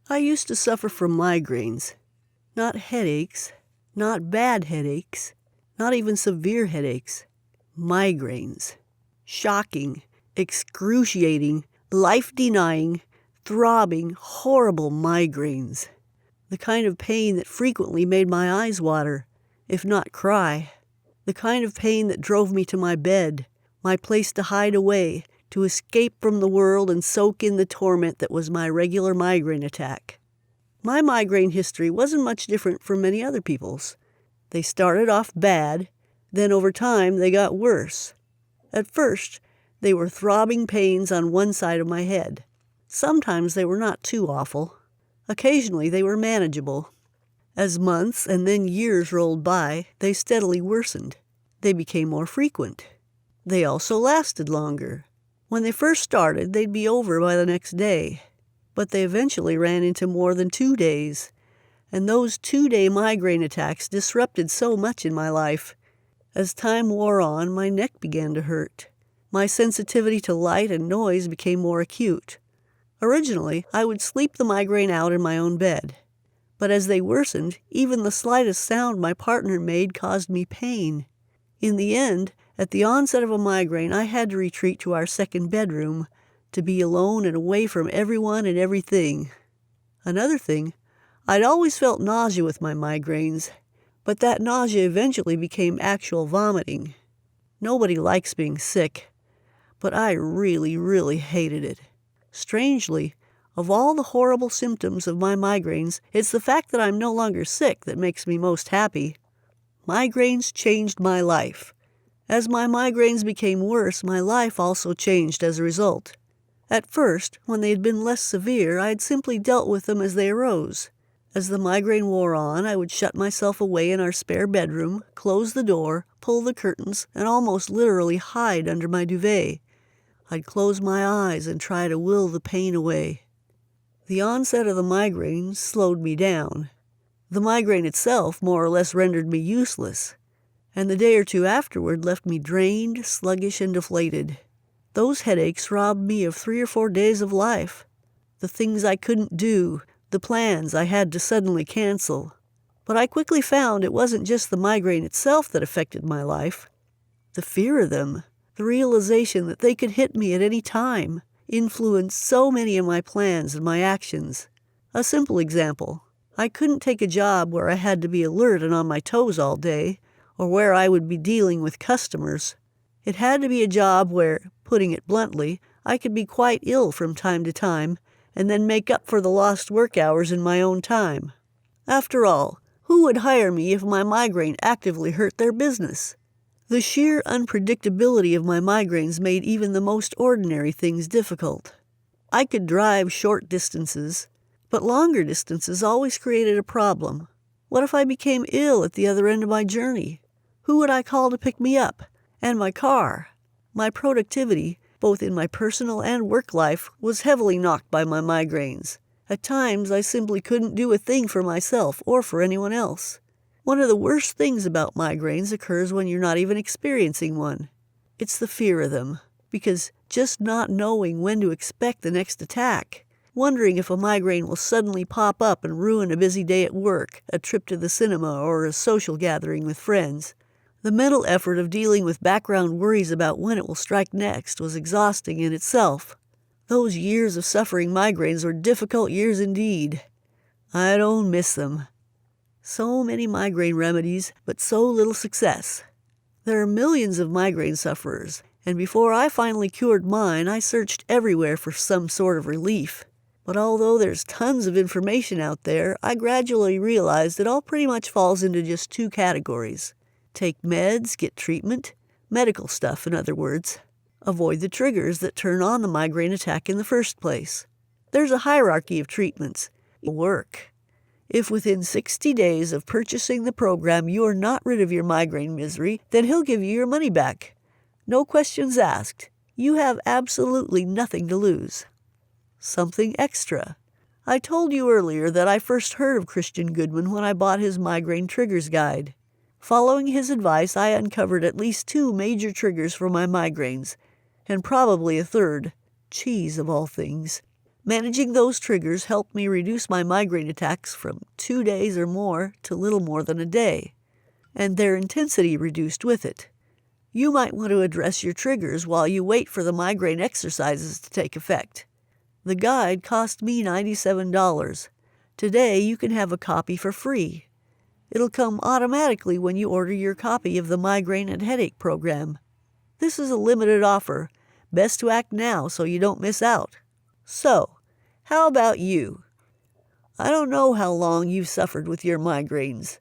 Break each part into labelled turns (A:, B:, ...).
A: I used to suffer from migraines. Not headaches, not bad headaches, not even severe headaches. Migraines. Shocking, excruciating, life-denying, throbbing, horrible migraines. The kind of pain that frequently made my eyes water, if not cry. The kind of pain that drove me to my bed, my place to hide away, to escape from the world and soak in the torment that was my regular migraine attack. My migraine history wasn't much different from many other people's. They started off bad, then over time they got worse. At first, they were throbbing pains on one side of my head. Sometimes they were not too awful. Occasionally they were manageable. As months and then years rolled by, they steadily worsened. They became more frequent. They also lasted longer. When they first started, they'd be over by the next day. But they eventually ran into more than 2 days. And those 2-day migraine attacks disrupted so much in my life. As time wore on, my neck began to hurt. My sensitivity to light and noise became more acute. Originally, I would sleep the migraine out in my own bed. But as they worsened, even the slightest sound my partner made caused me pain. In the end, at the onset of a migraine, I had to retreat to our second bedroom, to be alone and away from everyone and everything. Another thing, I'd always felt nausea with my migraines, but that nausea eventually became actual vomiting. Nobody likes being sick, but I really, really hated it. Strangely, of all the horrible symptoms of my migraines, it's the fact that I'm no longer sick that makes me most happy. Migraines changed my life. As my migraines became worse, my life also changed as a result. At first, when they had been less severe, I had simply dealt with them as they arose. As the migraine wore on, I would shut myself away in our spare bedroom, close the door, pull the curtains, and almost literally hide under my duvet. I'd close my eyes and try to will the pain away. The onset of the migraine slowed me down. The migraine itself more or less rendered me useless, and the day or two afterward left me drained, sluggish, and deflated. Those headaches robbed me of 3 or 4 days of life. The things I couldn't do, the plans I had to suddenly cancel. But I quickly found it wasn't just the migraine itself that affected my life. The fear of them, the realization that they could hit me at any time, influenced so many of my plans and my actions. A simple example. I couldn't take a job where I had to be alert and on my toes all day, or where I would be dealing with customers. It had to be a job where, putting it bluntly, I could be quite ill from time to time, and then make up for the lost work hours in my own time. After all, who would hire me if my migraine actively hurt their business? The sheer unpredictability of my migraines made even the most ordinary things difficult. I could drive short distances, but longer distances always created a problem. What if I became ill at the other end of my journey? Who would I call to pick me up? And my car? My productivity, both in my personal and work life, was heavily knocked by my migraines. At times, I simply couldn't do a thing for myself or for anyone else. One of the worst things about migraines occurs when you're not even experiencing one. It's the fear of them, because just not knowing when to expect the next attack, wondering if a migraine will suddenly pop up and ruin a busy day at work, a trip to the cinema, or a social gathering with friends. The mental effort of dealing with background worries about when it will strike next was exhausting in itself. Those years of suffering migraines were difficult years indeed. I don't miss them. So many migraine remedies, but so little success. There are millions of migraine sufferers, and before I finally cured mine, I searched everywhere for some sort of relief. But although there's tons of information out there, I gradually realized it all pretty much falls into just 2 categories. Take meds, get treatment, medical stuff in other words. Avoid the triggers that turn on the migraine attack in the first place. There's a hierarchy of treatments. Work. If within 60 days of purchasing the program you are not rid of your migraine misery, then he'll give you your money back. No questions asked. You have absolutely nothing to lose. Something extra. I told you earlier that I first heard of Christian Goodman when I bought his Migraine Triggers Guide. Following his advice, I uncovered at least 2 major triggers for my migraines, and probably a third, cheese of all things. Managing those triggers helped me reduce my migraine attacks from 2 days or more to little more than a day, and their intensity reduced with it. You might want to address your triggers while you wait for the migraine exercises to take effect. The guide cost me $97. Today you can have a copy for free. It'll come automatically when you order your copy of the Migraine and Headache program. This is a limited offer. Best to act now so you don't miss out. So, how about you? I don't know how long you've suffered with your migraines.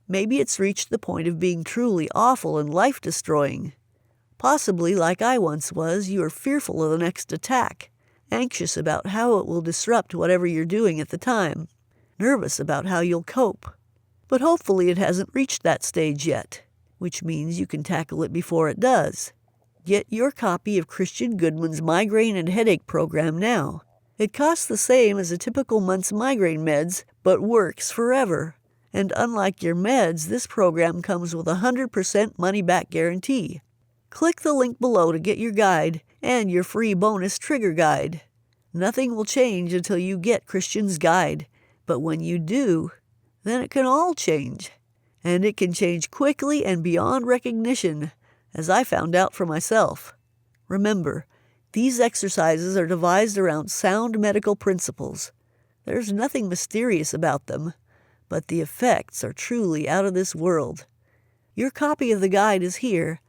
A: Maybe it's reached the point of being truly awful and life-destroying. Possibly, like I once was, you are fearful of the next attack, anxious about how it will disrupt whatever you're doing at the time, nervous about how you'll cope. But hopefully it hasn't reached that stage yet, which means you can tackle it before it does. Get your copy of Christian Goodman's Migraine and Headache program now. It costs the same as a typical month's migraine meds, but works forever. And unlike your meds, this program comes with a 100% money-back guarantee. Click the link below to get your guide and your free bonus trigger guide. Nothing will change until you get Christian's guide, but when you do, then it can all change. And it can change quickly and beyond recognition, as I found out for myself. Remember, these exercises are devised around sound medical principles. There's nothing mysterious about them, but the effects are truly out of this world. Your copy of the guide is here,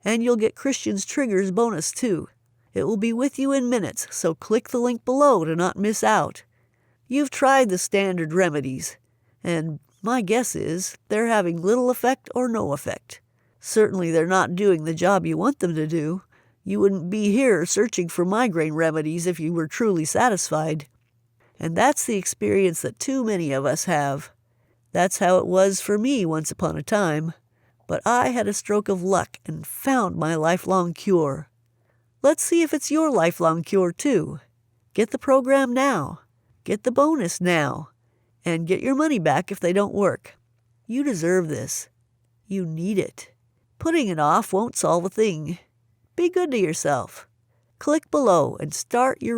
A: and you'll get Christian's Triggers bonus too. It will be with you in minutes, so click the link below to not miss out. You've tried the standard remedies, and my guess is they're having little effect or no effect. Certainly they're not doing the job you want them to do. You wouldn't be here searching for migraine remedies if you were truly satisfied. And that's the experience that too many of us have. That's how it was for me once upon a time. But I had a stroke of luck and found my lifelong cure. Let's see if it's your lifelong cure too. Get the program now. Get the bonus now. And get your money back if they don't work. You deserve this. You need it. Putting it off won't solve a thing. Be good to yourself. Click below and start your